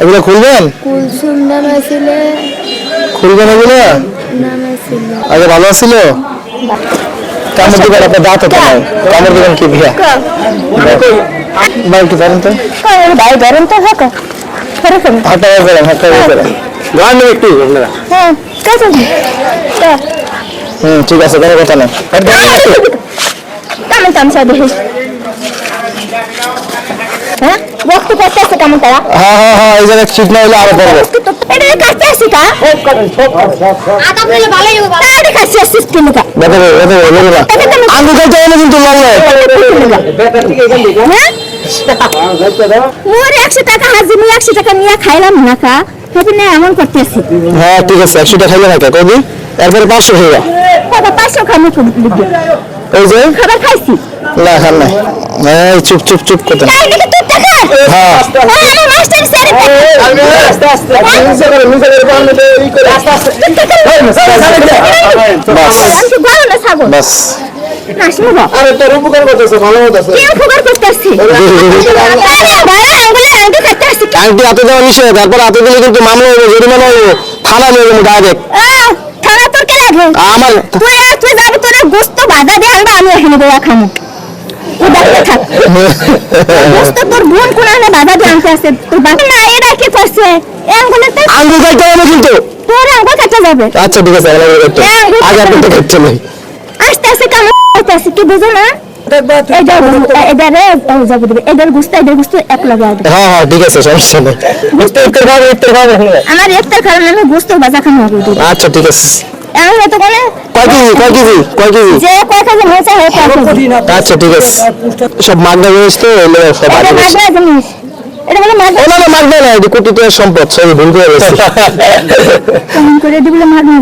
এগুলো খুলবেন? খুলবেন এগুলো? আগে ভালো ছিল? কামড় দিবেন, আপনার দাঁত হতে নাই, কামড় দিবেন কি ভিয়া ভাই একটু ধরেন তো, ভাই ধরেন তো, হাঁটা হাঁটা করেন, হাঁটা করেন গান একটু আপনারা। হ্যাঁ ঠিক আছে, কোনো কথা নেই। কেমন তামসা দেখি, হ্যাঁ রক্ত করতে আছে কেমন তারা? হ্যাঁ হ্যাঁ হ্যাঁ, এই জায়গায় ঠিক না হলে আরো করবো। এটা কাছে আসি কা আটা বলে ভালোই হবে, তাড়াতাড়ি কাছে আসিস তুমি কা দেখো আমি কইতে হলে কিন্তু লড়বে। হ্যাঁ মোর 100 টাকা হাজি, 100 টাকা নিয়ে খাইলাম না কা, তবে না এমন করতে আসি। হ্যাঁ ঠিক আছে, 100 টাকা খাইলে না কে কবি, এরপরে 500 হইবা। বাবা 500 খামু তো এই যে খাবার খাইছি না, খান না, এই চুপ চুপ চুপ করতে। তাই নাকি তুই টাকা? হ্যাঁ আমার মাস্টার স্যার আস্তে আস্তে নিচে করে বান্ধে এই করে আস্তে আস্তে বাস আমি বড় না ছাগল বাস। না শুনো, আরে তোর উপকার করতেছে, ভালো হতেছে। কি উপকার করতেছি? ভাই আঙ্গুলে আঙ্গুলে খাইতে আসি। আংটি হাতে দেওয়া নিষেধ, তারপর হাতে দিলে কিন্তু মামলা হবে, জরিমানা হবে, থানা নিয়ে যাবো ডাইরেক্ট। থানা তোর কে লাগে? আমার তুই যাবি, তোর গোস্ত বাধা দিয়ে আনবা, আমি এখানে বইয়া খামু। তুই বাড়িতে থাক, গোস্ত তোর বোন কোন আনে বাধা দিয়ে আনতে আসে, তুই বাবা না এটা কি করছে? আঙ্গুলে তো আঙ্গুল খাইতে হবে কিন্তু। তোর আঙ্গুল কাটা যাবে। আচ্ছা ঠিক আছে, আগে আপনি তো খাচ্ছেন না। আস্তে আস্তে কাম করতেছি, কি বুঝো না? এদের গুস্ত এক লাগে। হ্যাঁ হ্যাঁ ঠিক আছে, সমস্যা নেই। আমার একটা কারণে আমি গোস্ত বাজা খামু। আচ্ছা ঠিক আছে। এখন তো কোনে কয় কেজি যে কয় কেজি হয়েছে আচ্ছা ঠিক আছে, সব মাগনা জিনিস তো এলো সব এটা মাগনা জিনিস, এটা বলে মাগনা। না মাগনা না, এটি কোটি টাকার সম্পদ, সরি ভুল করে গেছি। কেমন করে দিবলে মাগনা।